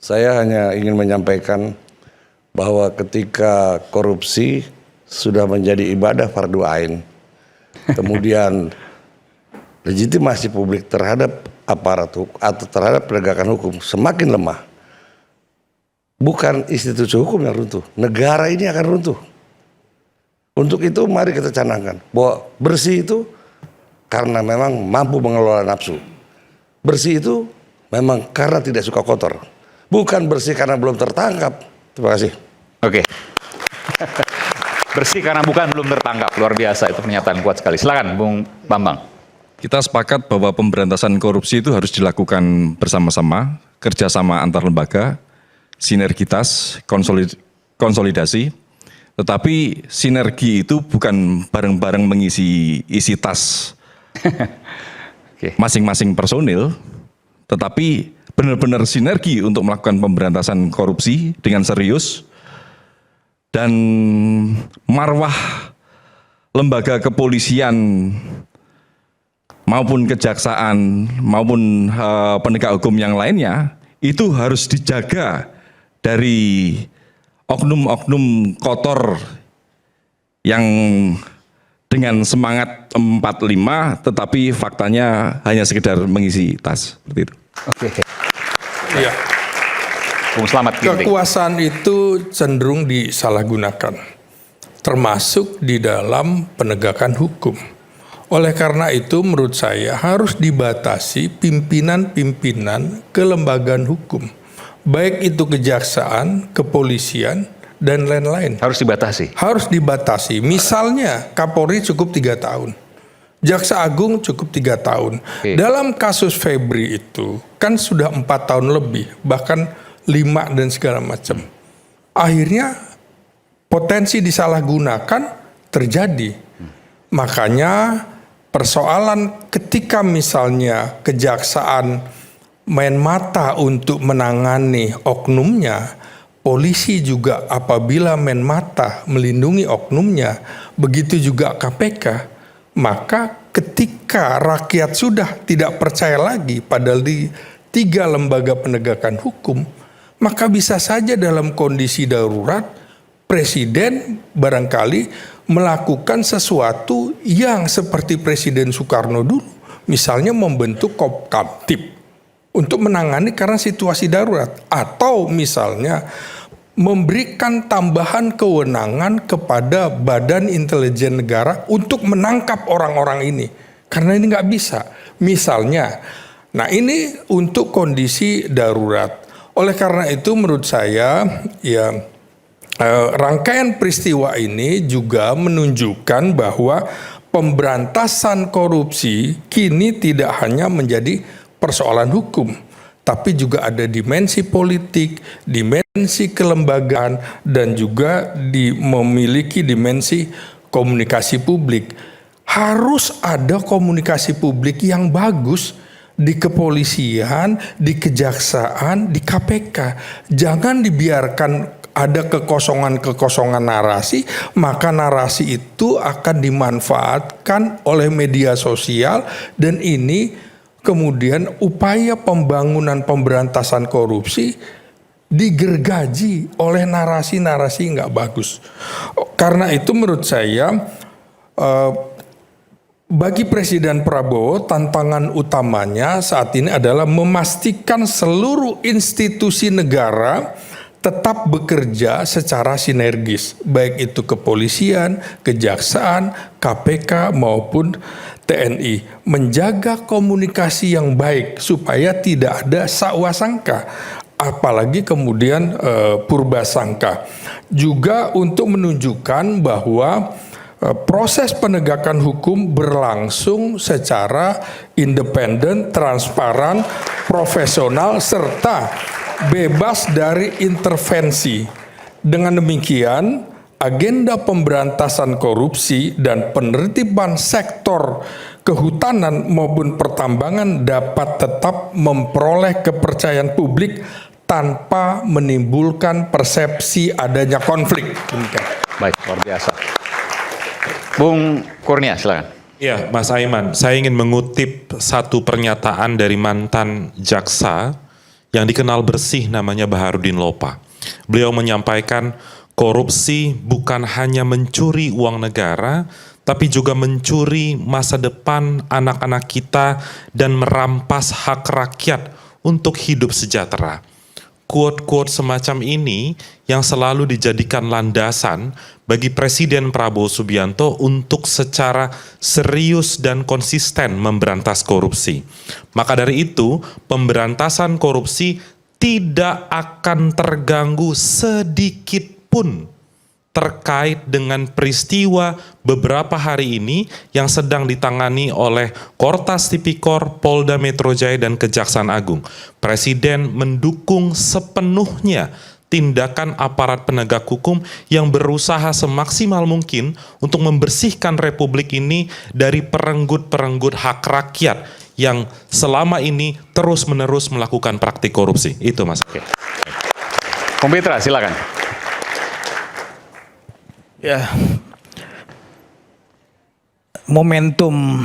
Saya hanya ingin menyampaikan bahwa ketika korupsi sudah menjadi ibadah fardu ain, kemudian legitimasi publik terhadap aparat hukum atau terhadap penegakan hukum semakin lemah, bukan institusi hukum yang runtuh, negara ini akan runtuh. Untuk itu mari kita canangkan bahwa bersih itu karena memang mampu mengelola nafsu. Bersih itu memang karena tidak suka kotor. Bukan bersih karena belum tertangkap. Terima kasih. Oke. Bersih karena bukan belum tertangkap. Luar biasa, itu pernyataan kuat sekali. Silakan Bung Bambang. Kita sepakat bahwa pemberantasan korupsi itu harus dilakukan bersama-sama, kerjasama antar lembaga, sinergitas, konsolidasi. Tetapi sinergi itu bukan bareng-bareng mengisi isi tas masing-masing personil, tetapi benar-benar sinergi untuk melakukan pemberantasan korupsi dengan serius, dan marwah lembaga kepolisian maupun kejaksaan maupun penegak hukum yang lainnya itu harus dijaga dari oknum-oknum kotor yang dengan semangat 45 tetapi faktanya hanya sekedar mengisi tas, seperti itu. Oke. Iya. Bung Slamet Ginting. Kekuasaan itu cenderung disalahgunakan, termasuk di dalam penegakan hukum. Oleh karena itu menurut saya harus dibatasi pimpinan-pimpinan kelembagaan hukum. Baik itu kejaksaan, kepolisian, dan lain-lain. Harus dibatasi? Harus dibatasi. Misalnya Kapolri cukup 3 tahun. Jaksa Agung cukup 3 tahun. Dalam kasus Febri itu kan sudah 4 tahun lebih, bahkan 5 dan segala macam. Akhirnya potensi disalahgunakan terjadi. Makanya persoalan ketika misalnya kejaksaan main mata untuk menangani oknumnya, polisi juga apabila main mata melindungi oknumnya, begitu juga KPK, maka ketika rakyat sudah tidak percaya lagi pada 3 lembaga penegakan hukum, maka bisa saja dalam kondisi darurat, Presiden barangkali melakukan sesuatu yang seperti Presiden Soekarno dulu, misalnya membentuk Kopkamtib untuk menangani karena situasi darurat, atau misalnya memberikan tambahan kewenangan kepada Badan Intelijen Negara untuk menangkap orang-orang ini, karena ini nggak bisa. Misalnya, nah ini untuk kondisi darurat. Oleh karena itu menurut saya, ya rangkaian peristiwa ini juga menunjukkan bahwa pemberantasan korupsi kini tidak hanya menjadi persoalan hukum, tapi juga ada dimensi politik, dimensi kelembagaan, dan juga memiliki dimensi komunikasi publik. Harus ada komunikasi publik yang bagus di kepolisian, di kejaksaan, di KPK. Jangan dibiarkan ada kekosongan-kekosongan narasi, maka narasi itu akan dimanfaatkan oleh media sosial, dan ini kemudian upaya pembangunan pemberantasan korupsi digergaji oleh narasi-narasi nggak bagus. Karena itu menurut saya bagi Presiden Prabowo tantangan utamanya saat ini adalah memastikan seluruh institusi negara tetap bekerja secara sinergis, baik itu kepolisian, kejaksaan, KPK maupun TNI, menjaga komunikasi yang baik supaya tidak ada sakwa sangka, apalagi kemudian purba sangka. Juga untuk menunjukkan bahwa proses penegakan hukum berlangsung secara independen, transparan, profesional, serta bebas dari intervensi. Dengan demikian, agenda pemberantasan korupsi dan penertiban sektor kehutanan maupun pertambangan dapat tetap memperoleh kepercayaan publik tanpa menimbulkan persepsi adanya konflik. Baik, luar biasa. Bung Kurnia, silakan. Ya, Mas Aiman, saya ingin mengutip satu pernyataan dari mantan jaksa yang dikenal bersih namanya Baharudin Lopa. Beliau menyampaikan korupsi bukan hanya mencuri uang negara, tapi juga mencuri masa depan anak-anak kita dan merampas hak rakyat untuk hidup sejahtera. Quote-quote semacam ini yang selalu dijadikan landasan bagi Presiden Prabowo Subianto untuk secara serius dan konsisten memberantas korupsi. Maka dari itu, pemberantasan korupsi tidak akan terganggu sedikit pun terkait dengan peristiwa beberapa hari ini yang sedang ditangani oleh Kortas Tipikor, Polda Metro Jaya, dan Kejaksaan Agung. Presiden mendukung sepenuhnya tindakan aparat penegak hukum yang berusaha semaksimal mungkin untuk membersihkan republik ini dari perenggut-perenggut hak rakyat yang selama ini terus-menerus melakukan praktik korupsi. Itu, Mas. Oke. Bung Pitra, silakan. Ya, momentum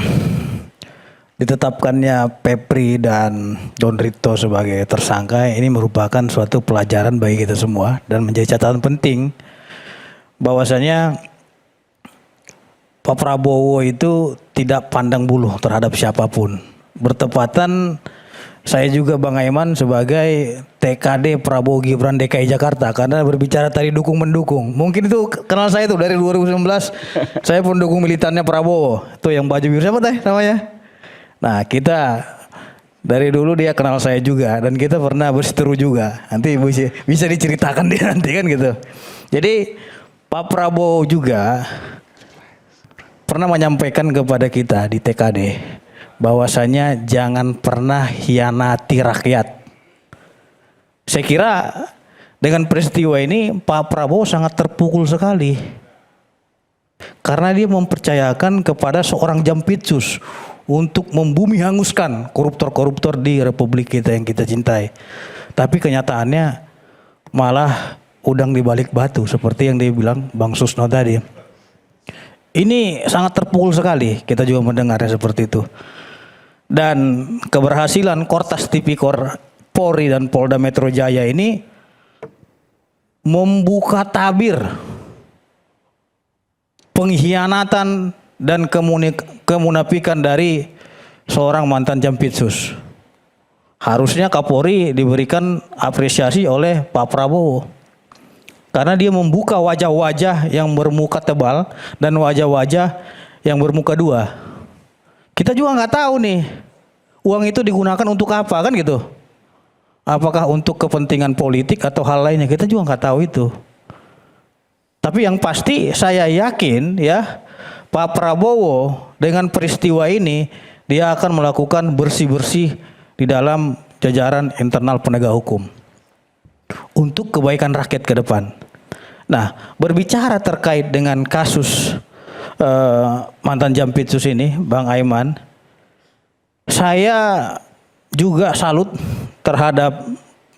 ditetapkannya Pepri dan Don Rito sebagai tersangka ini merupakan suatu pelajaran bagi kita semua dan menjadi catatan penting bahwasanya Pak Prabowo itu tidak pandang bulu terhadap siapapun. Bertepatan saya juga Bang Aiman sebagai TKD Prabowo Gibran DKI Jakarta, karena berbicara tadi dukung-mendukung. Mungkin itu kenal saya tuh dari 2019. Saya pendukung militannya Prabowo. Itu yang baju biru siapa teh namanya? Nah, kita dari dulu dia kenal saya juga dan kita pernah berseteru juga. Nanti bisa diceritakan dia nanti kan gitu. Jadi Pak Prabowo juga pernah menyampaikan kepada kita di TKD bahwasanya jangan pernah hianati rakyat. Saya kira dengan peristiwa ini Pak Prabowo sangat terpukul sekali. Karena dia mempercayakan kepada seorang Jampitsus untuk membumi hanguskan koruptor-koruptor di republik kita yang kita cintai. Tapi kenyataannya malah udang di balik batu seperti yang dia bilang Bang Susno tadi. Ini sangat terpukul sekali, kita juga mendengarnya seperti itu. Dan keberhasilan Kortas Tipikor Polri dan Polda Metro Jaya ini membuka tabir pengkhianatan dan kemunafikan dari seorang mantan Jampitsus. Harusnya Kapolri diberikan apresiasi oleh Pak Prabowo. Karena dia membuka wajah-wajah yang bermuka tebal dan wajah-wajah yang bermuka dua. Kita juga nggak tahu nih uang itu digunakan untuk apa kan gitu. Apakah untuk kepentingan politik atau hal lainnya, kita juga nggak tahu itu. Tapi yang pasti saya yakin ya Pak Prabowo dengan peristiwa ini dia akan melakukan bersih-bersih di dalam jajaran internal penegak hukum untuk kebaikan rakyat ke depan. Nah, berbicara terkait dengan kasus mantan Jampitsus ini, Bang Aiman, saya juga salut terhadap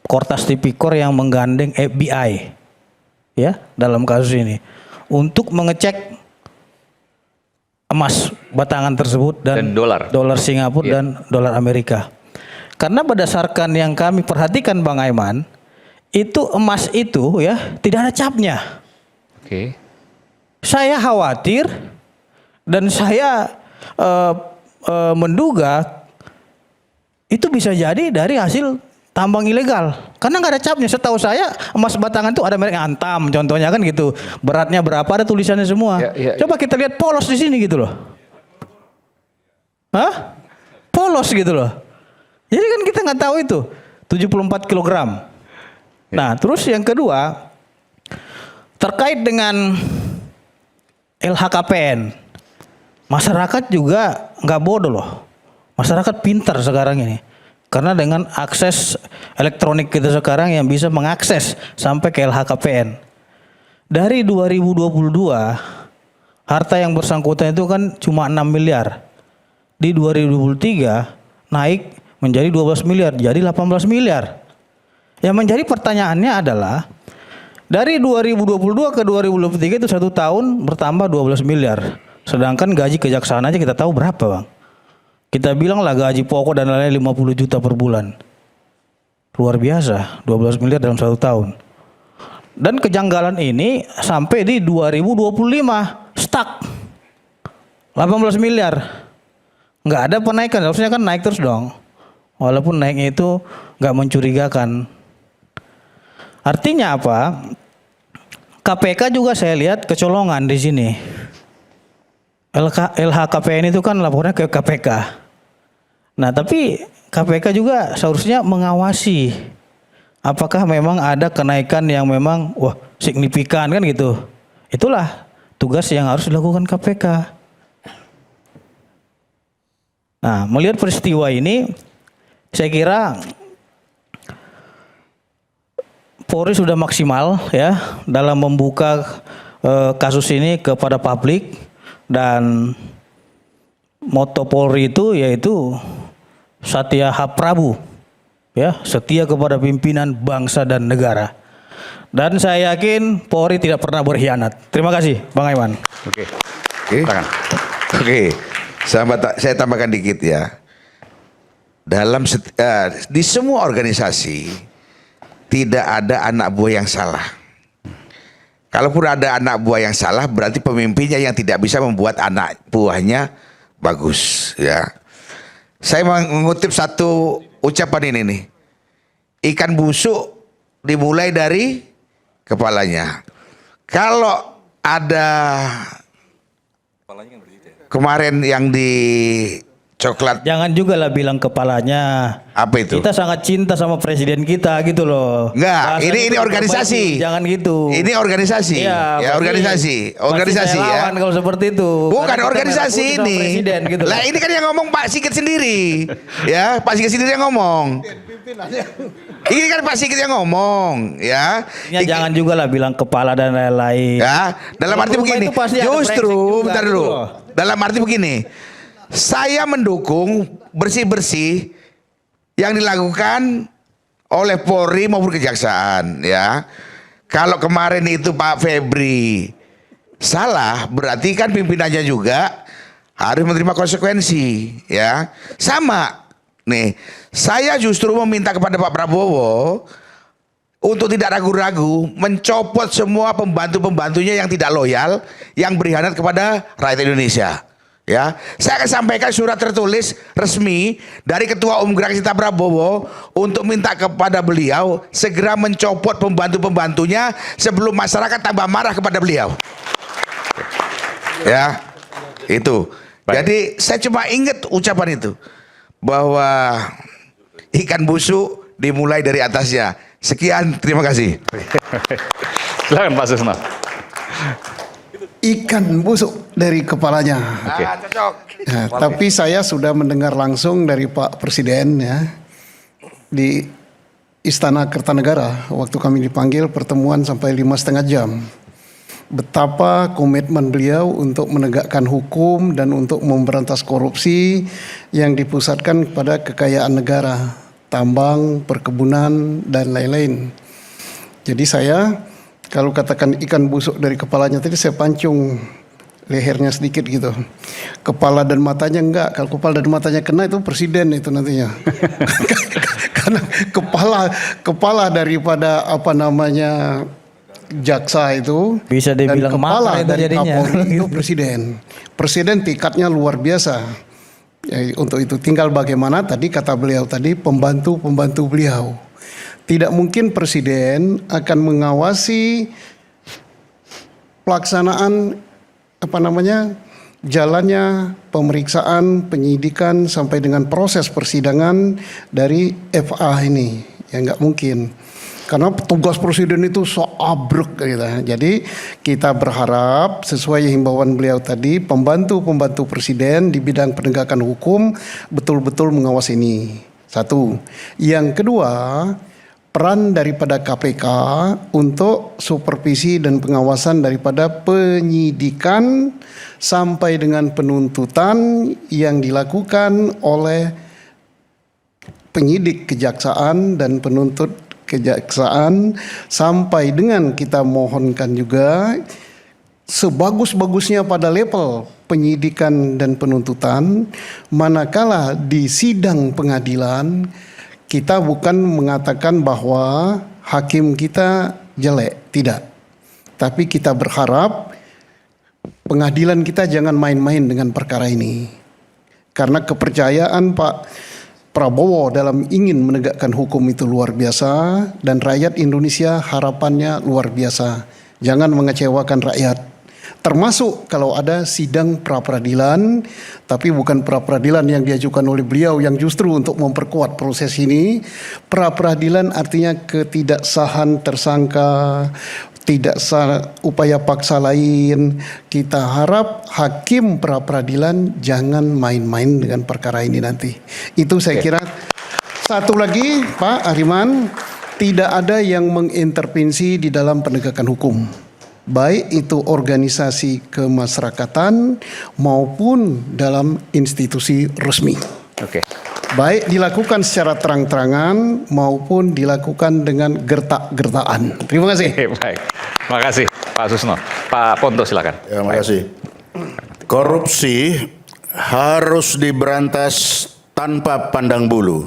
Kortas Tipikor yang menggandeng FBI ya dalam kasus ini untuk mengecek emas batangan tersebut dan dolar Singapura dan dolar Amerika. Karena berdasarkan yang kami perhatikan Bang Aiman, itu emas itu ya tidak ada capnya. Oke. Saya khawatir dan saya menduga itu bisa jadi dari hasil tambang ilegal. Karena nggak ada capnya. Setahu saya emas batangan itu ada merek Antam contohnya kan gitu. Beratnya berapa ada tulisannya semua. Coba kita lihat polos di sini gitu loh. Hah? Polos gitu loh. Jadi kan kita nggak tahu itu 74 kilogram. Nah terus yang kedua terkait dengan LHKPN, masyarakat juga nggak bodoh loh. Masyarakat pintar sekarang ini. Karena dengan akses elektronik kita sekarang yang bisa mengakses sampai ke LHKPN. Dari 2022, harta yang bersangkutan itu kan cuma 6 miliar. Di 2023 naik menjadi 12 miliar, jadi 18 miliar. Yang menjadi pertanyaannya adalah, dari 2022 ke 2023 itu 1 tahun bertambah 12 miliar. Sedangkan gaji kejaksaan aja kita tahu berapa Bang. Kita bilang lah gaji pokok dan lain-lain 50 juta per bulan. Luar biasa, 12 miliar dalam 1 tahun. Dan kejanggalan ini sampai di 2025 stuck 18 miliar. Nggak ada penaikan, harusnya kan naik terus dong. Walaupun naiknya itu nggak mencurigakan. Artinya apa? KPK juga saya lihat kecolongan di sini. LHKPN itu kan lapornya ke KPK. Nah tapi KPK juga seharusnya mengawasi apakah memang ada kenaikan yang memang wah signifikan kan gitu. Itulah tugas yang harus dilakukan KPK. Nah melihat peristiwa ini saya kira Polri sudah maksimal ya dalam membuka kasus ini kepada publik, dan moto Polri itu yaitu Satya Prabu, ya, setia kepada pimpinan bangsa dan negara. Dan saya yakin Polri tidak pernah berkhianat. Terima kasih, Bang Aiman. Oke. Oke. Silakan. Oke. Saya tambahkan dikit ya. Di semua organisasi tidak ada anak buah yang salah. Kalaupun ada anak buah yang salah, berarti pemimpinnya yang tidak bisa membuat anak buahnya bagus, ya. Saya mengutip satu ucapan ini nih. Ikan busuk dimulai dari kepalanya. Kalau ada kemarin yang di coklat, Jangan juga lah bilang kepalanya. apa itu? Kita sangat cinta sama presiden kita gitu loh. Enggak, Bahasanya ini itu organisasi. diperbaiki, jangan gitu. Ini organisasi. Iya, Ya, organisasi. Organisasi saya ya. lawan kalau seperti itu. Bukan Karena kita organisasi merah putih sama ini. presiden gitu Lah loh. ini kan yang ngomong Pak Sigit sendiri. Ya, Pak Sigit sendiri yang ngomong. Ini kan Pak Sigit yang ngomong, ya. Ya, jangan juga lah bilang kepala dan lain-lain. Ya, dalam arti Kalau begini. itu pasti ada brengsek Justru, juga bentar gitu dulu. loh. Dalam arti begini. Saya mendukung bersih-bersih yang dilakukan oleh Polri maupun Kejaksaan, ya. Kalau kemarin itu Pak Febri salah, berarti kan pimpinannya juga harus menerima konsekuensi, ya. Sama. Nih, saya justru meminta kepada Pak Prabowo untuk tidak ragu-ragu mencopot semua pembantu-pembantunya yang tidak loyal, yang berkhianat kepada rakyat Indonesia. Ya, saya akan sampaikan surat tertulis resmi dari Ketua Umum Gerak Cinta Prabowo untuk minta kepada beliau segera mencopot pembantu-pembantunya sebelum masyarakat tambah marah kepada beliau. Ya, itu. Jadi saya cuma ingat ucapan itu bahwa ikan busuk dimulai dari atasnya. Sekian, terima kasih. Silakan Pak Susno. Ikan busuk dari kepalanya. Nah, tapi saya sudah mendengar langsung dari Pak Presiden ya di Istana Kertanegara waktu kami dipanggil pertemuan sampai 5,5 jam. Betapa komitmen beliau untuk menegakkan hukum dan untuk memberantas korupsi yang dipusatkan kepada kekayaan negara, tambang, perkebunan dan lain-lain. Jadi saya kalau katakan ikan busuk dari kepalanya tadi saya pancung lehernya sedikit gitu. Kepala dan matanya enggak. Kalau kepala dan matanya kena itu presiden itu nantinya. Karena kepala daripada apa namanya jaksa itu Bisa dan dibilang kepala makar itu dari jadinya. Kapolri itu presiden. Presiden tingkatnya luar biasa. Ya, untuk itu tinggal bagaimana tadi kata beliau tadi pembantu beliau. Tidak mungkin presiden akan mengawasi pelaksanaan jalannya pemeriksaan, penyidikan sampai dengan proses persidangan dari FA ini. Ya nggak mungkin. Karena tugas presiden itu abrek gitu. Jadi kita berharap sesuai himbauan beliau tadi, pembantu-pembantu presiden di bidang penegakan hukum betul-betul mengawasi ini. Satu. Yang kedua, peran daripada KPK untuk supervisi dan pengawasan daripada penyidikan sampai dengan penuntutan yang dilakukan oleh penyidik kejaksaan dan penuntut kejaksaan sampai dengan kita mohonkan juga sebagus-bagusnya pada level penyidikan dan penuntutan, manakala di sidang pengadilan Kita bukan mengatakan bahwa hakim kita jelek, tidak. Tapi kita berharap pengadilan kita jangan main-main dengan perkara ini. Karena kepercayaan Pak Prabowo dalam ingin menegakkan hukum itu luar biasa, dan rakyat Indonesia harapannya luar biasa. Jangan mengecewakan rakyat. Termasuk kalau ada sidang pra-peradilan, tapi bukan pra-peradilan yang diajukan oleh beliau yang justru untuk memperkuat proses ini. Pra-peradilan artinya ketidaksahan tersangka, tidak sah upaya paksa lain. Kita harap hakim pra-peradilan jangan main-main dengan perkara ini nanti. Itu saya kira. Satu lagi Pak Ariman, tidak ada yang mengintervensi di dalam penegakan hukum. Baik itu organisasi kemasyarakatan maupun dalam institusi resmi. Oke. Baik dilakukan secara terang-terangan maupun dilakukan dengan gertak-gertaan. Terima kasih. Oke, baik. Terima kasih Pak Susno. Pak Ponto silakan. Ya, terima kasih. Korupsi harus diberantas tanpa pandang bulu.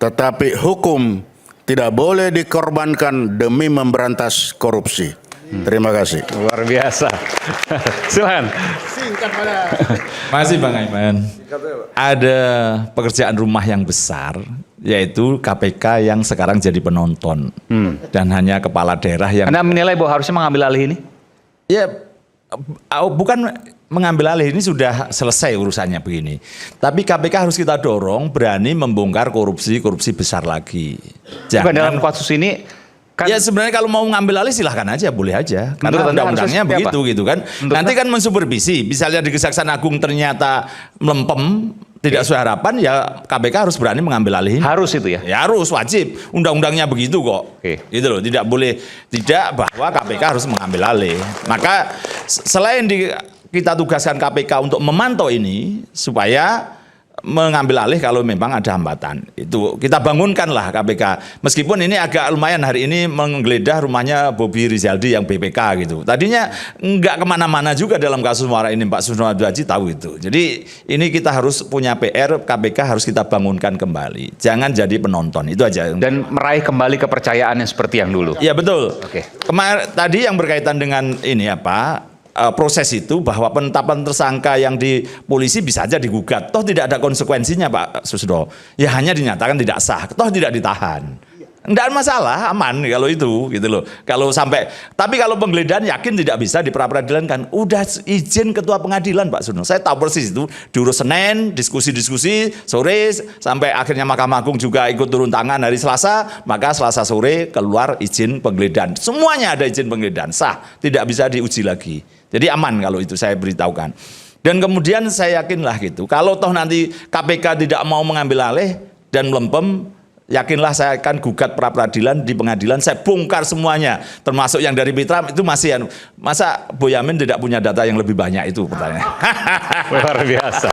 Tetapi hukum tidak boleh dikorbankan demi memberantas korupsi. Terima kasih. Luar biasa. Silakan. Masih Bang Aiman. Ada pekerjaan rumah yang besar, yaitu KPK yang sekarang jadi penonton. Dan hanya kepala daerah yang... Anda menilai bahwa harusnya mengambil alih ini? Ya, bukan mengambil alih, ini sudah selesai urusannya begini. Tapi KPK harus kita dorong berani membongkar korupsi besar lagi. Bukan dalam kasus ini... Kan, ya sebenarnya kalau mau ngambil alih silahkan aja, boleh aja. Karena undang-undangnya begitu gitu kan. Nanti kan mensupervisi, misalnya di Kejaksaan Agung ternyata melempem, tidak sesuai harapan, ya KPK harus berani mengambil alih ini. Harus itu ya? Ya harus, wajib. Undang-undangnya begitu kok. Gitu loh, tidak boleh, tidak bahwa KPK harus mengambil alih. Maka selain kita tugaskan KPK untuk memantau ini, supaya mengambil alih kalau memang ada hambatan. Itu kita bangunkanlah KPK. Meskipun ini agak lumayan hari ini menggeledah rumahnya Bobi Rizaldi yang BPK gitu. Tadinya nggak kemana-mana juga dalam kasus Muara ini, Pak Susno Abdul Haji tahu itu. Jadi ini kita harus punya PR, KPK harus kita bangunkan kembali. Jangan jadi penonton, itu aja. Dan meraih kembali kepercayaannya seperti yang dulu. Ya betul. Oke. Tadi yang berkaitan dengan ini apa? Proses itu bahwa penetapan tersangka yang di polisi bisa aja digugat, toh tidak ada konsekuensinya Pak Susno, ya hanya dinyatakan tidak sah, toh tidak ditahan, enggak masalah, aman kalau itu gitu loh. Kalau sampai, tapi kalau penggeledahan yakin tidak bisa di pra-peradilan kan, udah izin ketua pengadilan Pak Susno, saya tahu persis itu diurus Senin, diskusi sore sampai akhirnya Mahkamah Agung juga ikut turun tangan hari Selasa, maka Selasa sore keluar izin penggeledahan, semuanya ada izin penggeledahan sah, tidak bisa diuji lagi. Jadi aman kalau itu saya beritahukan. Dan kemudian saya yakinlah gitu. Kalau toh nanti KPK tidak mau mengambil alih dan melempem, yakinlah saya akan gugat pra-peradilan di pengadilan. Saya bongkar semuanya. Termasuk yang dari Mitra itu masih. Masa Boyamin tidak punya data yang lebih banyak itu pertanyaannya. Luar biasa.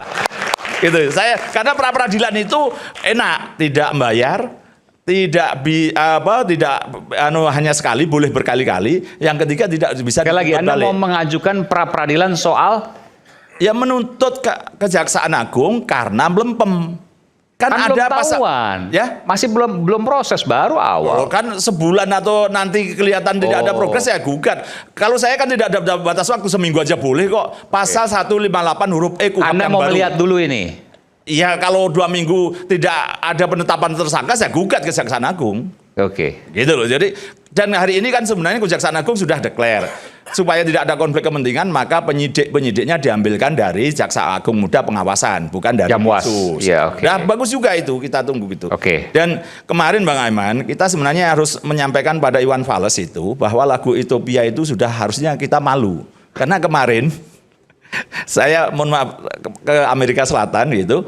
Gitu. Karena pra-peradilan itu enak, tidak membayar. Tidak hanya sekali, boleh berkali-kali. Yang ketiga tidak bisa. Sekali lagi Anda mau mengajukan pra-peradilan soal ya menuntut Kejaksaan Agung karena melempem. Kan ada ketahuan. Ya masih belum proses, baru awal. Kan sebulan atau nanti kelihatan tidak ada progres ya gugat. Kalau saya kan tidak ada batas waktu, seminggu aja boleh kok. Pasal 158 huruf E KUHP Anda yang mau baru. melihat dulu ini. Iya, kalau 2 minggu tidak ada penetapan tersangka, saya gugat Kejaksaan Agung. Oke. Gitu loh. Jadi, dan hari ini kan sebenarnya Kejaksaan Agung sudah declare supaya tidak ada konflik kepentingan, maka penyidiknya diambilkan dari Jaksa Agung Muda Pengawasan, bukan dari Jamwas. Densus. Ya, oke. Nah, bagus juga itu, kita tunggu gitu. Oke. Dan kemarin Bang Aiman, kita sebenarnya harus menyampaikan pada Iwan Fals itu bahwa lagu Utopia itu sudah harusnya kita malu. Karena kemarin saya mohon maaf ke Amerika Selatan gitu,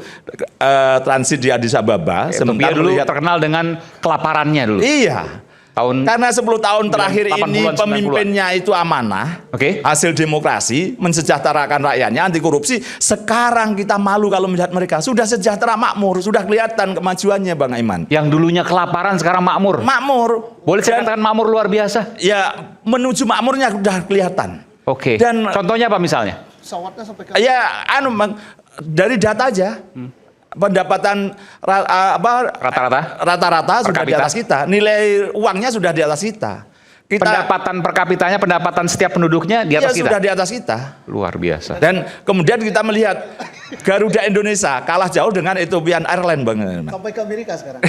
transit di Addis Ababa. Sebentar dulu terkenal dengan kelaparannya dulu. Iya. Karena 10 tahun terakhir ini pemimpinnya itu amanah, hasil demokrasi, mensejahterakan rakyatnya, anti korupsi. Sekarang kita malu kalau melihat mereka sudah sejahtera, makmur, sudah kelihatan kemajuannya Bang Aiman. Yang dulunya kelaparan sekarang makmur. Makmur. Boleh saya katakan makmur luar biasa? Ya, menuju makmurnya sudah kelihatan. Oke. Dan contohnya apa misalnya? Pesawatnya sampai ke... Ya, dari data aja. pendapatan rata-rata Per sudah di kapita. atas kita. Nilai uangnya sudah di atas kita. Pendapatan per kapitanya, pendapatan setiap penduduknya di atas kita. Sudah di atas kita. Luar biasa. Dan kemudian kita melihat Garuda Indonesia kalah jauh dengan Ethiopian Airlines, Bang. Sampai ke Amerika sekarang.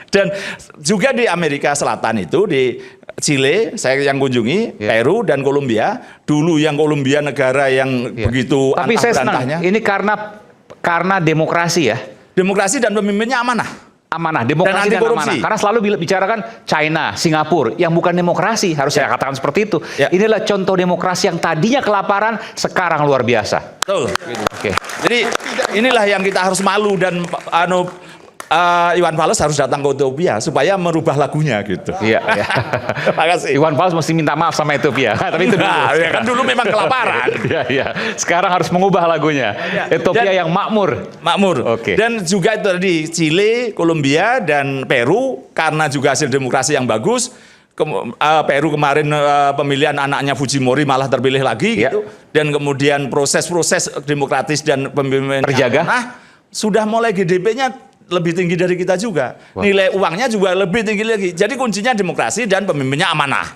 Dan juga di Amerika Selatan itu, di Chile saya yang kunjungi, Peru dan Kolombia. Dulu yang Kolombia negara yang begitu Tapi saya senang, antah-berantahnya. ini karena demokrasi ya. Demokrasi dan pemimpinnya amanah. Amanah, demokrasi Dan anti dan korupsi. amanah. Karena selalu bicarakan China, Singapura, yang bukan demokrasi, harus saya katakan seperti itu. Ya. Inilah contoh demokrasi yang tadinya kelaparan, sekarang luar biasa. Betul. Oke. Jadi inilah yang kita harus malu dan Iwan Fals harus datang ke Ethiopia supaya merubah lagunya gitu. Iya, iya. Terima kasih. Iwan Fals mesti minta maaf sama Ethiopia. Tapi itu dulu. Nah, ya kan dulu memang kelaparan. Iya, iya. Sekarang harus mengubah lagunya. Ethiopia yang makmur. Makmur. Oke. Dan juga itu tadi Chile, Kolombia dan Peru karena juga hasil demokrasi yang bagus. Peru kemarin pemilihan anaknya Fujimori malah terpilih lagi Ya. gitu. Dan kemudian proses-proses demokratis dan pemimpinan Terjaga. sudah mulai GDP-nya lebih tinggi dari kita juga. Wah. Nilai uangnya juga lebih tinggi lagi. Jadi kuncinya demokrasi dan pemimpinnya amanah.